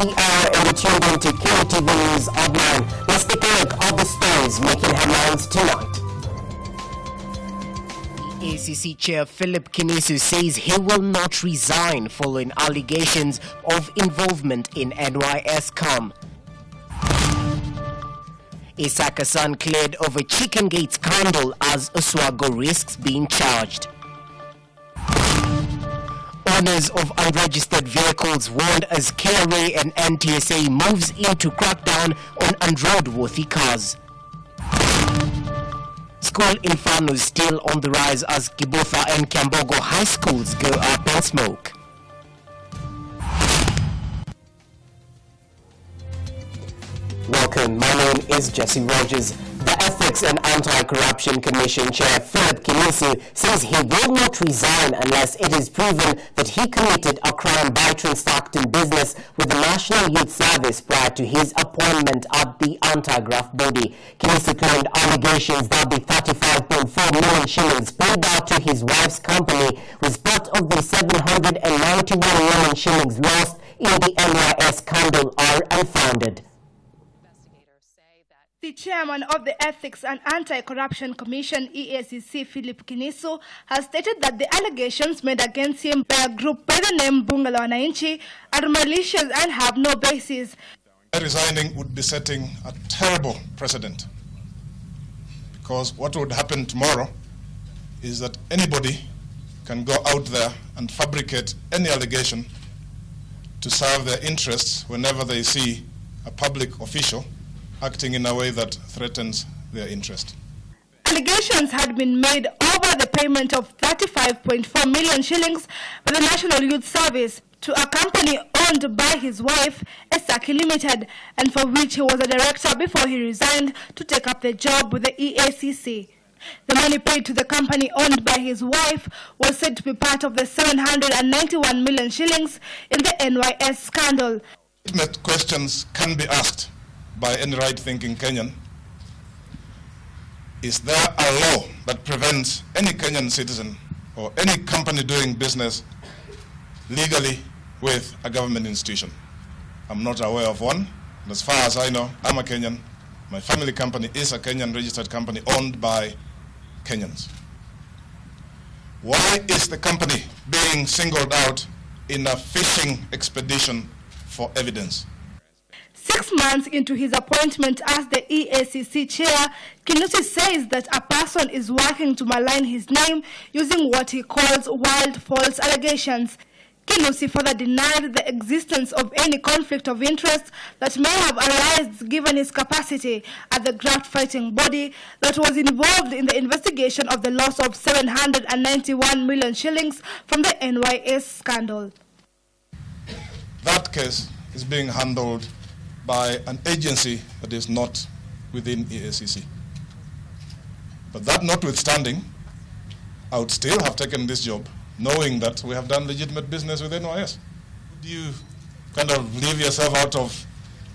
the hour and you're tuned into KUTV News Online. Let's take a look at the stories making headlines tonight. IEBC Chair Philip Kinisu says he will not resign following allegations of involvement in NYS scam. Isaka son cleared over Chicken Gate scandal as Oswago risks being charged. Owners of unregistered vehicles warned as KRA and NTSA moves into crackdown on unroadworthy cars. School INFERNOS still on the rise as Kibotha and Kyambogo high schools go up in smoke. Welcome, my name is Jesse Rogers. The Ethics and Anti-Corruption Commission Chair Philip Kinisu says he will not resign unless it is proven that he committed a crime by transacting business with the National Youth Service prior to his appointment at the anti-graft body. Kinisu claimed allegations that the 35.4 million shillings paid out to his wife's company was part of the 791 million shillings lost in the NYS scandal are unfounded. The chairman of the Ethics and Anti-Corruption Commission, IEBC, Philip Kinisu, has stated that the allegations made against him by a group by the name Bunga la Wananchi are malicious and have no basis. Resigning would be setting a terrible precedent, because what would happen tomorrow is that anybody can go out there and fabricate any allegation to serve their interests whenever they see a public official acting in a way that threatens their interest. Allegations had been made over the payment of 35.4 million shillings by the National Youth Service to a company owned by his wife, Esaki Limited, and for which he was a director before he resigned to take up the job with the EACC. The money paid to the company owned by his wife was said to be part of the 791 million shillings in the NYS scandal. Questions can be asked by any right-thinking Kenyan. Is there a law that prevents any Kenyan citizen or any company doing business legally with a government institution? I'm not aware of one. And as far as I know, I'm a Kenyan. My family company is a Kenyan registered company owned by Kenyans. Why is the company being singled out in a fishing expedition for evidence? 6 months into his appointment as the EACC chair, Kinisu says that a person is working to malign his name using what he calls wild false allegations. Kinisu further denied the existence of any conflict of interest that may have arisen given his capacity at the graft fighting body that was involved in the investigation of the loss of 791 million shillings from the NYS scandal. That case is being handled by an agency that is not within EACC. But that notwithstanding, I would still have taken this job knowing that we have done legitimate business with NYS. Do you kind of leave yourself out of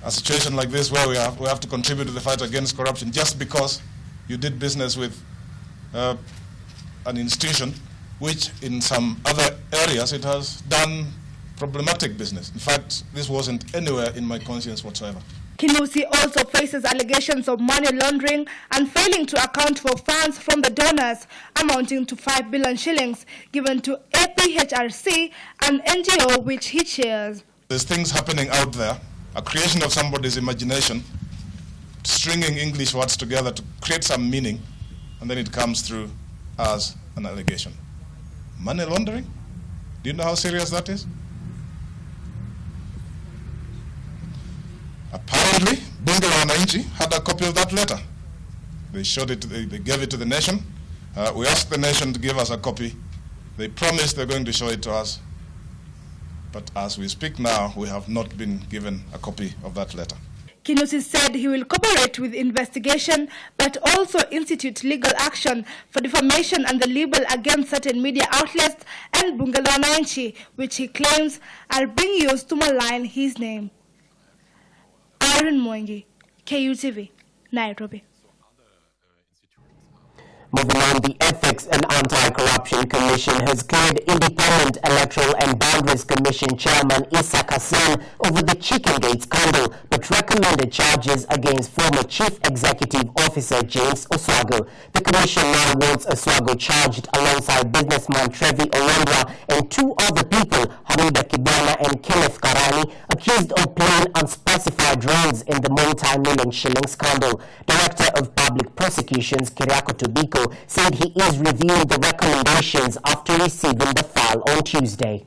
a situation like this where we have to contribute to the fight against corruption just because you did business with an institution which in some other areas it has done problematic business? In fact, this wasn't anywhere in my conscience whatsoever. Kinisu also faces allegations of money laundering and failing to account for funds from the donors amounting to 5 billion shillings given to APHRC, an NGO which he chairs. There's things happening out there, a creation of somebody's imagination, stringing English words together to create some meaning, and then it comes through as an allegation. Money laundering? Do you know how serious that is? Apparently, Bunga la Wananchi had a copy of that letter. They showed it, they gave it to the nation. We asked the nation to give us a copy. They promised they're going to show it to us. But as we speak now, we have not been given a copy of that letter. Kinisu said he will cooperate with investigation, but also institute legal action for defamation and the libel against certain media outlets and Bunga la Wananchi, which he claims are being used to malign his name. Aaron Mwangi, KUTV, Nairobi. Moving on, the Ethics and Anti-Corruption Commission has cleared Independent Electoral and Boundaries Commission Chairman Issa Hassan over the Chickengate scandal, but recommended charges against former Chief Executive Officer James Oswago. The commission now wants Oswago charged alongside businessman Trevi Orendwa and two other people, Hamida Kibana and Kenneth Karani, accused of playing unspecified roles in the multi-million shilling scandal. Director of Public Prosecutions KUTV said he is reviewing the recommendations after receiving the file on Tuesday.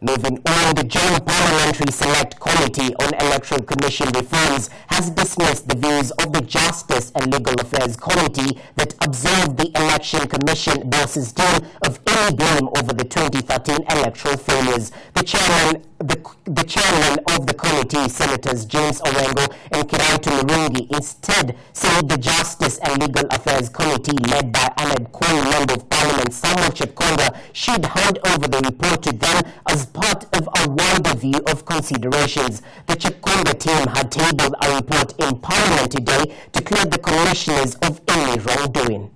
Moving on, the Joint Parliamentary Select Committee on Electoral Commission Reforms has dismissed the views of the Justice and Legal Affairs Committee that absolved the Election Commission bosses team of any blame over the 2013 electoral failures. The chairman of the committee, Senators James Orengo and Kiraitu Murungi, instead said the Justice and Legal Affairs Committee, led by Ahmed Kwon, Member of Parliament Samuel Chepkonga, should hand over the report to them as part of a wider view of considerations. The Chepkonga team had tabled a report in Parliament today to clear the commissioners of any wrongdoing.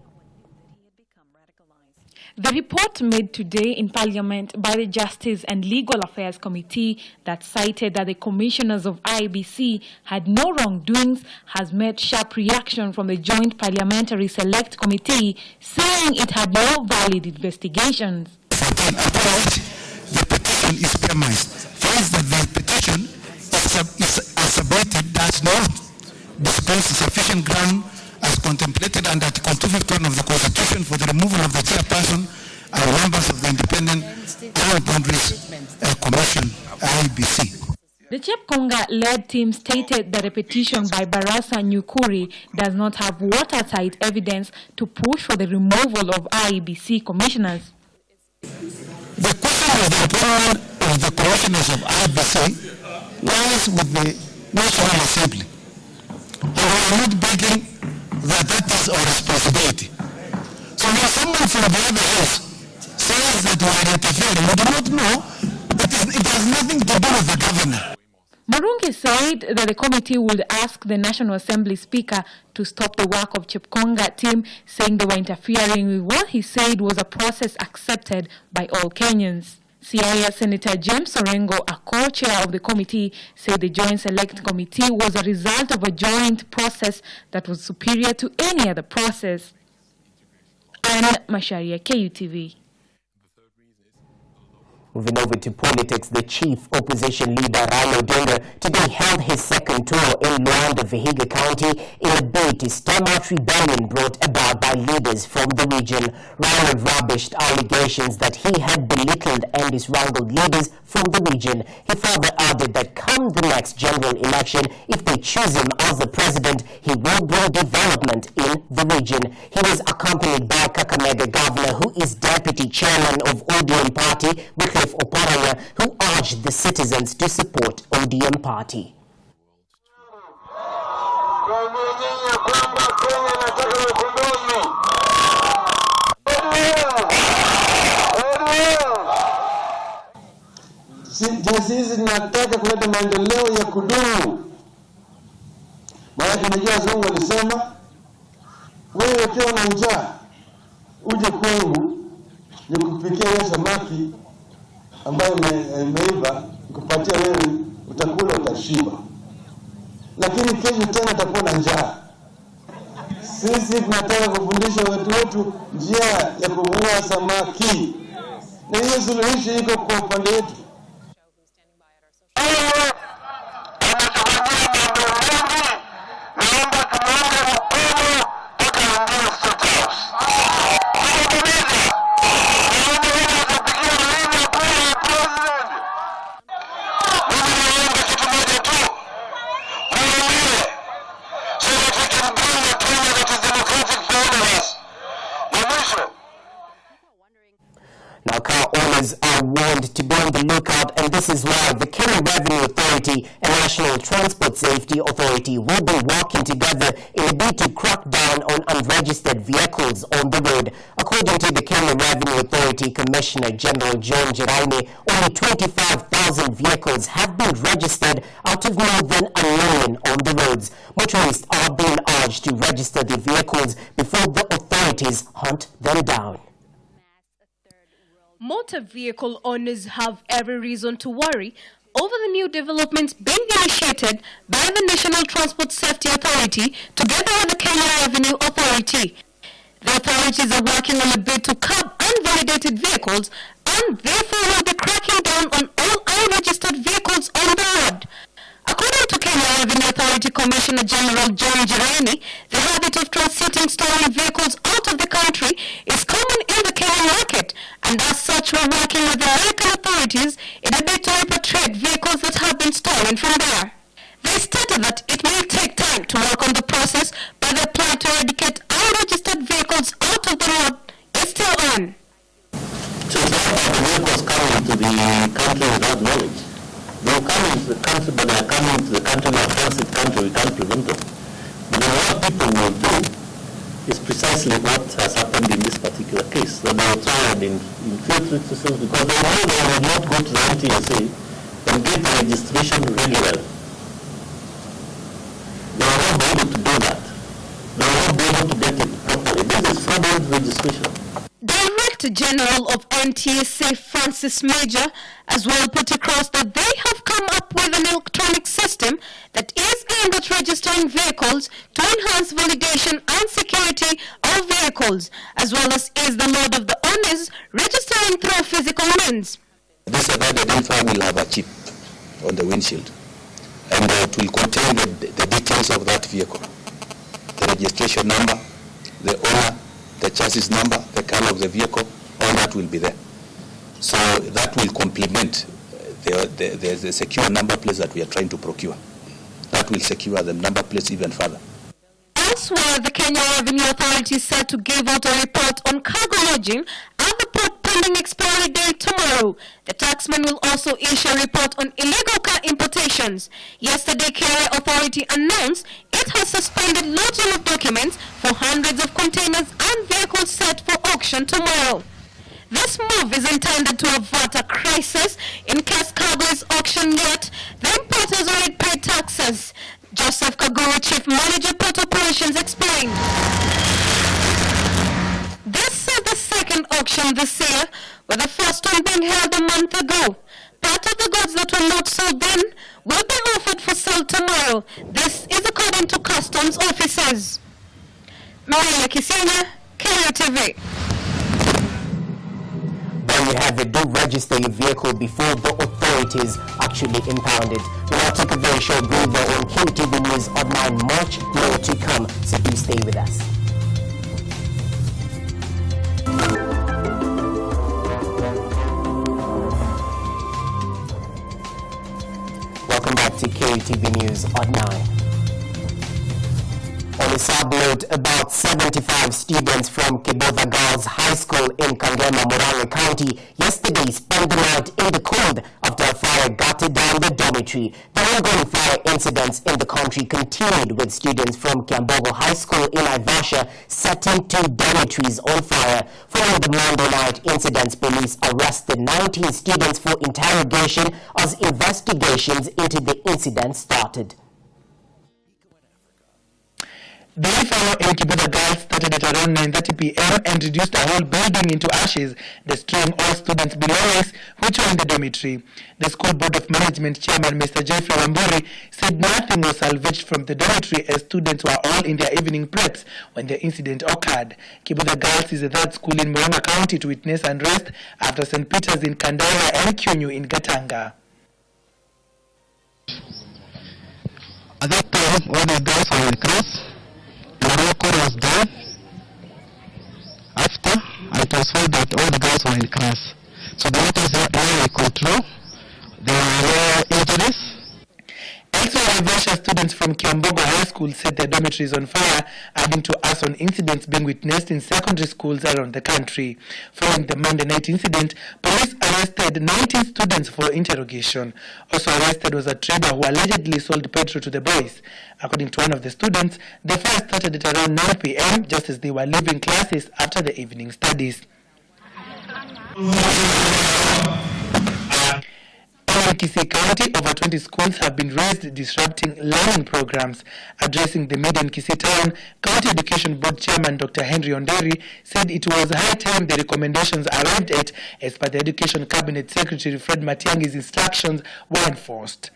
The report made today in Parliament by the Justice and Legal Affairs Committee that cited that the commissioners of IEBC had no wrongdoings has met sharp reaction from the Joint Parliamentary Select Committee, saying it had no valid investigations. The petition is premised. First, that the petition is submitted does not disclose sufficient ground as contemplated under Article 251 of the Constitution for the removal of the chairperson and members of the Independent Electoral Boundaries Commission, IEBC. The Chepkonga-led team stated that a petition by Barasa Nyukuri does not have watertight evidence to push for the removal of IEBC commissioners. The question of the appointment of the commissioners of IEBC lies with the National Assembly. And we are not begging that is our responsibility. So when someone from the other house says that we are interfering, we do not know that it has nothing to do with the governor. Marungi said that the committee would ask the National Assembly Speaker to stop the work of Chepkonga team, saying they were interfering with what he said was a process accepted by all Kenyans. Siaya Senator James Orengo, a co-chair of the committee, said the Joint Select Committee was a result of a joint process that was superior to any other process. Anna Masharia, KUTV. Moving over to politics, the chief opposition leader Raila Odinga today held his second tour in Luanda, Vihiga County in a bid to stem out rebellion brought about by leaders from the region. Raila rubbished allegations that he had belittled and diswrangled leaders from the region. He further added that come the next general election, if they choose him as the president, he will bring development in the region. He was accompanied by Kakamega Governor, who is deputy chairman of ODM Party, Oparanya, who urged the citizens to support ODM Party. Sisi tunataka kuleta maendeleo ya kudumu. Maana tunajua wazungu walisema wewe ukiwa na njaa uje kwangu nikupikia wewe samaki ambayo imeiva, kupatia wewe utakula utashiba. Lakini kesho tena utakuwa na njaa. Sisi tunataka kufundisha watu wetu njia ya kuvua samaki. Na hiyo suluhisho iko kwa upande wetu. Now, car owners are warned to be on the lookout, and this is why the Kenya Revenue Authority and National Transport Safety Authority will be working together in a bid to crack down on unregistered vehicles on the road. According to the Kenya Revenue Authority Commissioner General John Jiraine, only 25,000 vehicles have been registered out of more than 1 million on the roads. Motorists are being urged to register their vehicles before the authorities hunt them down. Motor vehicle owners have every reason to worry over the new developments being initiated by the National Transport Safety Authority together with the Kenya Revenue Authority. The authorities are working on a bid to curb unvalidated vehicles and therefore will be cracking down on all unregistered vehicles on the road. According to Kenya Revenue Authority Commissioner General John Jiraine, the habit of transiting stolen vehicles out of the country is common in the Kenya market, and as such we're working with the local authorities in a bid to repatriate vehicles that have been stolen from there. They stated that it may take time to work on the process, but the plan to eradicate unregistered vehicles out of the road is still on. So it's not that the vehicles coming to the country without knowledge. They'll come into the country, but they're coming into the country in a transit country. We can't prevent them. But then what people will do is precisely what has happened in this particular case. That they will try and infiltrate systems because they know they will not go to the NTSA and get the registration regularly. They will not be able to do that. They will not be able to get it properly. This is fraudulent registration. Director General of NTSA Francis Major as well put across that they have come up with an electronic system that is aimed at registering vehicles to enhance validation and security of vehicles, as well as ease the load of the owners registering through physical means. This event identifier will have a chip on the windshield, and it will contain the details of that vehicle, the registration number, the owner, the chassis number, the color of the vehicle, all that will be there. So that will complement the secure number plates that we are trying to procure. That will secure the number plates even further. Elsewhere, the Kenya Revenue Authority is set to give out a report on cargo lodging at the port pending expiry date tomorrow. The taxman will also issue a report on illegal car importations. Yesterday, Kenya Authority announced it has suspended lodging of documents for hundreds of containers and vehicles set for auction tomorrow. This move is intended to avert a crisis in case cargo is auctioned yet the importers already paid taxes. Joseph Kaguru, Chief Manager, Port Operations, explained. This is the second auction this year, with the first one being held a month ago. Part of the goods that were not sold then will be offered for sale tomorrow. This is according to customs officers. Maria Kisina, KUTV. There you have it. Do register your vehicle before the authorities actually impound it. We'll now take a very short breather on KUTV News Online. Much more to come, so please stay with us. Welcome back to KUTV News Online. On a sub note, about 75 students from Kibotha Girls High School in Kangema, Murang'a County yesterday spent the night in the cold after a fire gutted down the dormitory. The ongoing fire incidents in the country continued, with students from Kiambogo High School in Naivasha setting 2 dormitories on fire. Following the Monday night incidents, police arrested 19 students for interrogation as investigations into the incident started. The fire in Kibotha Girls started at around 9:30 p.m. and reduced a whole building into ashes, destroying all students' belongings which were in the dormitory. The school board of management chairman, Mr. Jeffrey Wamburi, said nothing was salvaged from the dormitory as students were all in their evening preps when the incident occurred. Kibotha Girls is the 3rd school in Murang'a County to witness unrest after St. Peter's in Kandara and Kyunyu in Gatanga. At that time, all the girls were in class. The roll call was done. After, it was found that all the girls were in class. So the matter is under control. There were no injuries. Elsewhere, Naivasha students from Kiambogo High School set their dormitories on fire, adding to arson incidents being witnessed in secondary schools around the country. Following the Monday night incident, police arrested 19 students for interrogation. Also arrested was a trader who allegedly sold petrol to the boys. According to one of the students, the fire started at around 9 p.m. just as they were leaving classes after the evening studies. In NTSA County, over 20 schools have been razed, disrupting learning programs. Addressing the media in Kisii Town, County Education Board Chairman Dr. Henry Onderi said it was high time the recommendations arrived at, as per the Education Cabinet Secretary Fred Matiang'i's instructions, were enforced.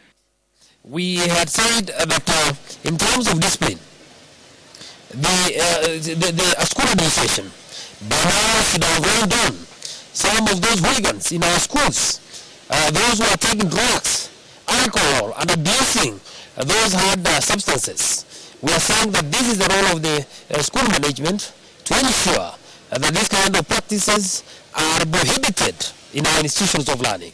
We had said that in terms of discipline, the school administration by now should have rolled down some of those hooligans in our schools. Those who are taking drugs, alcohol, and abusing those hard substances. We are saying that this is the role of the school management to ensure that these kind of practices are prohibited in our institutions of learning.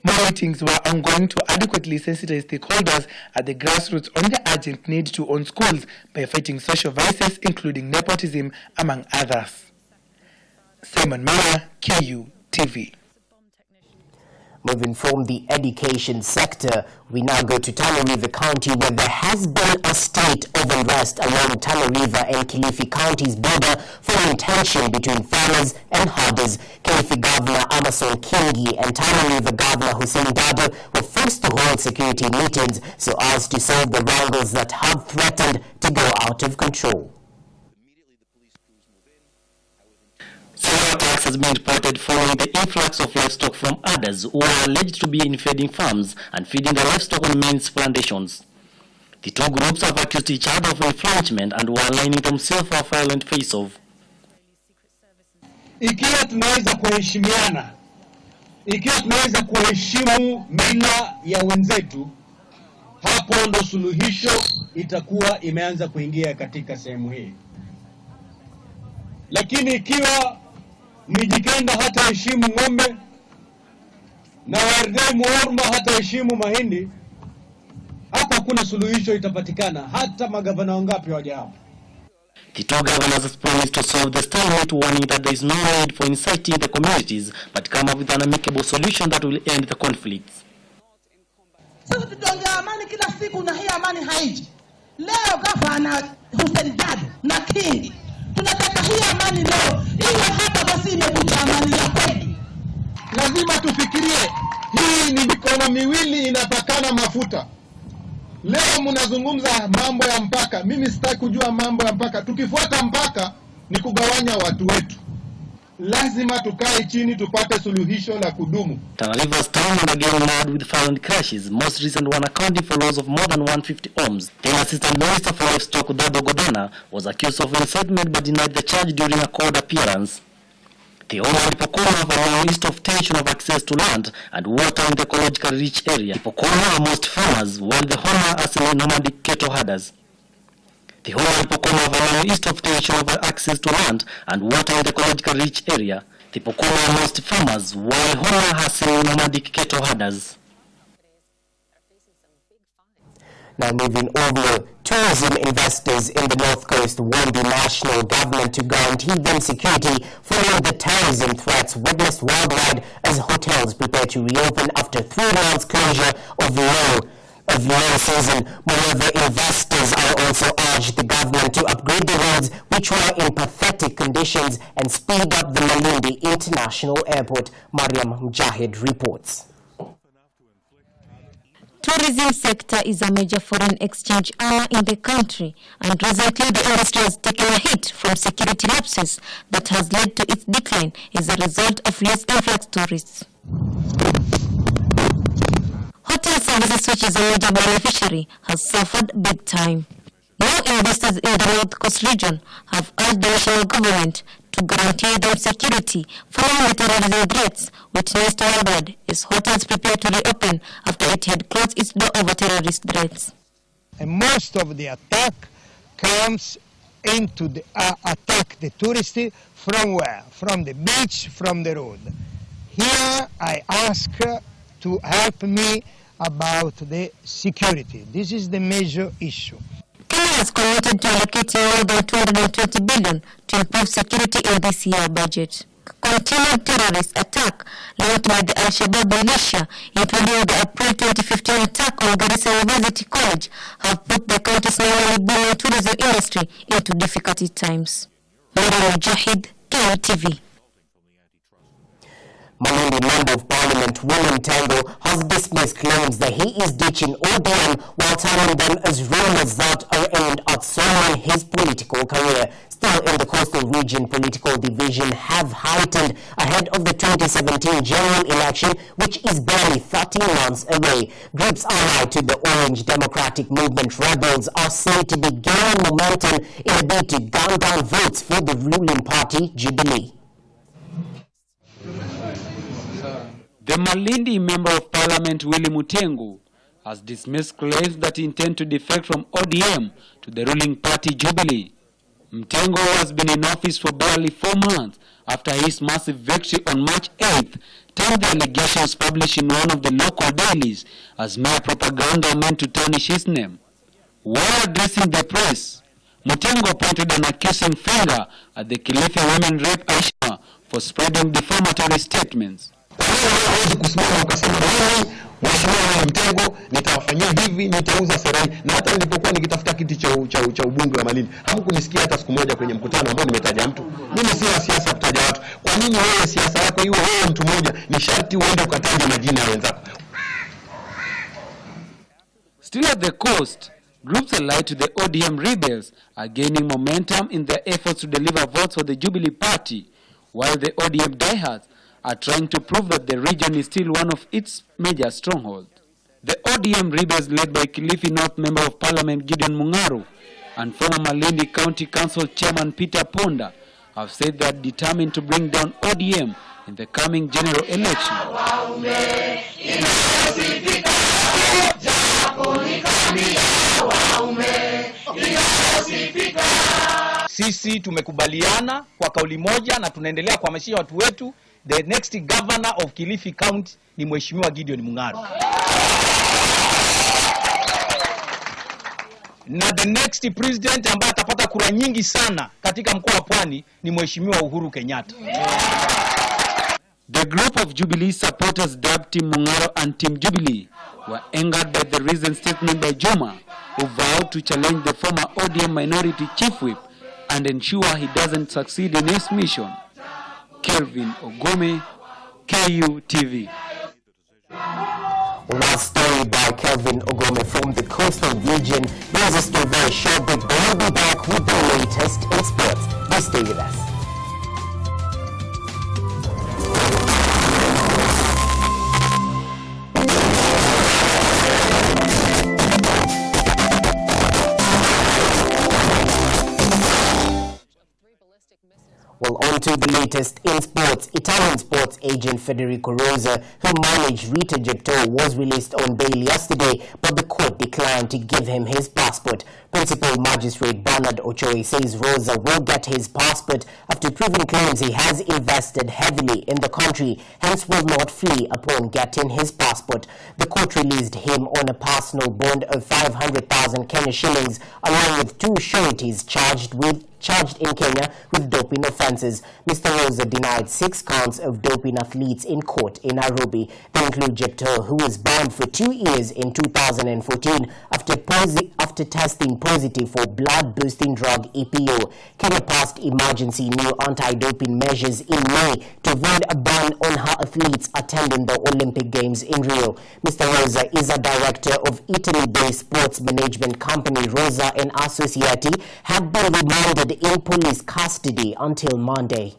More meetings were ongoing to adequately sensitize stakeholders at the grassroots on the urgent need to own schools by fighting social vices, including nepotism, among others. Simon Mara, KUTV. Moving from the education sector, we now go to Tana River County, where there has been a state of unrest along Tana River and Kilifi County's border following tension between farmers and herders. Kilifi Governor Amason Kingi and Tana River Governor Hussein Dado were forced to hold security meetings so as to solve the wrangles that have threatened to go out of control. Several attacks has been reported following the influx of livestock from others who are alleged to be invading farms and feeding the livestock on men's plantations. The two groups have accused each other of infringement and were aligning themselves for a violent face-off. Ikiwa tunaweza kuheshimiana, ikiwa tunaweza kuheshimu mila ya wenzetu, hapo ndo suluhisho itakuwa imeanza kuingia katika sehemu hii. Lakini ikiwa Mijikenda hata heshimu ng'ombe na Wardei Muorma hata heshimu mahindi, hapa kuna suluhisho itapatikana, hata magavana wangapi waje hapa. The two governors have promised to solve the stalemate, warning that there is no need for inciting the communities, but come up with an amicable solution that will end the conflicts. Sasa tunaongea amani kila siku na hii amani haiji. Leo gavana Hussein Dado na Kingi tunataka hii amani leo iwe hapa, basi imekuja amani ya kweli. Lazima tufikirie, hii ni mikono miwili inapakana mafuta. Leo mnazungumza mambo ya mpaka, mimi sitaki kujua mambo ya mpaka. Tukifuata mpaka ni kugawanya watu wetu. Lazima tukae chini tupate suluhisho la kudumu. Tana River's town and again marred with violent crashes, most recent one accounting for loss of more than 150 homes. The Assistant Minister for Livestock, Dado Godana, was accused of incitement but denied the charge during a court appearance. The owner of Pokoma have allowed east of tension of access to land and water in the ecologically rich area. The Pokoma are most farmers, while the Homa are still nomadic cattle herders. The whole of Pokoma have allowed east of tension of access to land and water in the ecologically rich area. The Pokoma are most farmers, while Homa has still nomadic cattle herders. Now moving over, tourism investors in the North Coast want the national government to guarantee them security following the terrorism threats witnessed worldwide as hotels prepare to reopen after 3 months closure of low season. Moreover, investors are also urged the government to upgrade the roads which were in pathetic conditions and speed up the Malindi International Airport. Mariam Mujahid reports. Tourism sector is a major foreign exchange earner in the country, and recently the industry has taken a hit from security lapses that has led to its decline as a result of less influx tourists. Hotel services, which is a major beneficiary, has suffered big time. Now investors in the North Coast region have urged the national government to guarantee them security following the terrorism threats witnessed worldwide as hotels prepare to reopen after it had closed its door over terrorist threats. And most of the attack comes into the attack the tourist from where? From the beach, from the road. Here I ask to help me about the security. This is the major issue. Kenya has committed to allocating more than 220 billion to improve security in this year's budget. Continued terrorist attack linked with the Al-Shabaab militia, including the April 2015 attack on Garissa University College, have put the country's normally booming tourism industry into difficult times. Mary Mujahid, KUTV. Malindi Member of Parliament William Tango has dismissed claims that he is ditching ODM while timing them as rumors that are aimed at soiling his political career. Still in the coastal region, political division have heightened ahead of the 2017 general election, which is barely 13 months away. Groups allied to the Orange Democratic Movement rebels are said to be gaining momentum in a bid to gun down votes for the ruling party, Jubilee. The Malindi Member of Parliament Willy Mutengu has dismissed claims that intend to defect from ODM to the ruling party Jubilee. Mutengu has been in office for barely 4 months after his massive victory on March 8th turned the allegations published in one of the local dailies as mere propaganda meant to tarnish his name. While addressing the press, Mutengu pointed an accusing finger at the Kilifi women rape Aisha for spreading defamatory statements. Hawezi kusimama ukasema mimi mheshimiwa Mtengo nitawafanyia hivi, nitauza Serai, na hata nilipokuwa nikitafuta kiti cha ubunge wa Malindi hamkunisikia hata siku moja kwenye mkutano ambao nimetaja mtu. Mimi si siasa kutaja watu. Kwa nini wewe siasa yako iwe wewe mtu mmoja ni sharti uende ukataje majina ya wenzako? Still at the coast, groups allied to the ODM rebels are gaining momentum in their efforts to deliver votes for the Jubilee Party, while the ODM diehards are trying to prove that the region is still one of its major strongholds. The ODM rebels led by Kilifi North Member of Parliament Gideon Mungaru and former Malindi County Council Chairman Peter Ponda have said they are determined to bring down ODM in the coming general election. Sisi tumekubaliana kwa kauli moja na tunaendelea kuhamasisha watu wetu. The next governor of Kilifi County ni Mheshimiwa Gideon Mungaru. Na the next president ambaye atapata kura nyingi sana katika mkoa wa Pwani ni Mheshimiwa Uhuru Kenyatta. The group of Jubilee supporters dubbed Team Mungaru and Team Jubilee were angered by the recent statement by Juma, who vowed to challenge the former ODM minority chief whip and ensure he doesn't succeed in his mission. Kelvin Ogome, KUTV. One story by Kelvin Ogome from the coastal region brings us to a very short break, but we'll be back with the latest in sports. Please stay with us. Well, on to the latest in sports. Italian sports agent Federico Rosa, who managed Rita Getto, was released on bail yesterday, but the court declined to give him his passport. Principal Magistrate Bernard Ochoa says Rosa will get his passport after proving claims he has invested heavily in the country, hence will not flee upon getting his passport. The court released him on a personal bond of 500,000 Kenya shillings, along with 2 sureties charged in Kenya with doping offences. Mr. Rosa denied 6 counts of doping athletes in court in Nairobi. They include Jector, who was banned for 2 years in 2014 after testing positive for blood-boosting drug EPO. Kenya passed emergency new anti-doping measures in May to avoid a ban on her athletes attending the Olympic Games in Rio. Mr. Rosa is a director of Italy-based sports management company Rosa & Associati, had been remanded in police custody until Monday.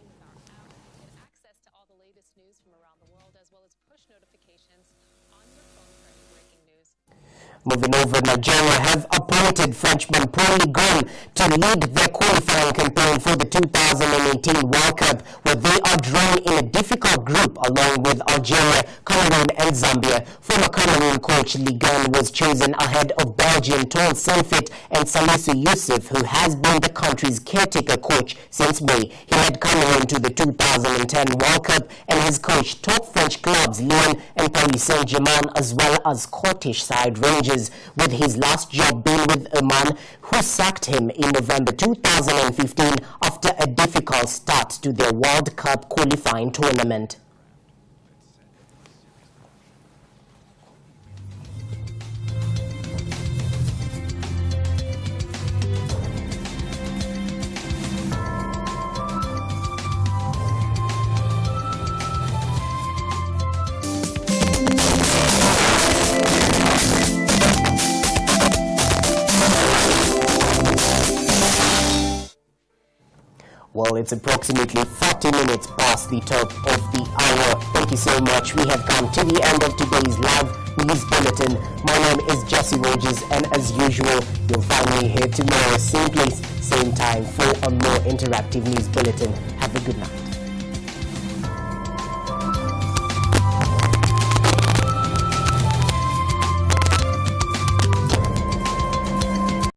Access to all the latest news from around the world, as well as push notifications on your phone for any breaking news. Moving over, Nigeria have appointed Frenchman Paul Ligon to lead their qualifying campaign for the 2018 World Cup, where they are drawn in a difficult group along with Algeria, Cameroon and Zambia. Former Cameroon coach Ligon was chosen ahead of Belgian Tol Senfit and Salisu Yusuf, who has been the country's caretaker coach since May. He led Cameroon to the 2010 World Cup and has coached top French clubs Lyon and Paris Saint-Germain, as well as Scottish side Rangers, with his last job being with Oman, who sacked him in November 2015 after a difficult start to their World Cup qualifying tournament. Well, it's approximately 40 minutes past the top of the hour. Thank you so much. We have come to the end of today's live news bulletin. My name is Jesse Rogers, and as usual, you'll find me here tomorrow, same place, same time, for a more interactive news bulletin. Have a good night.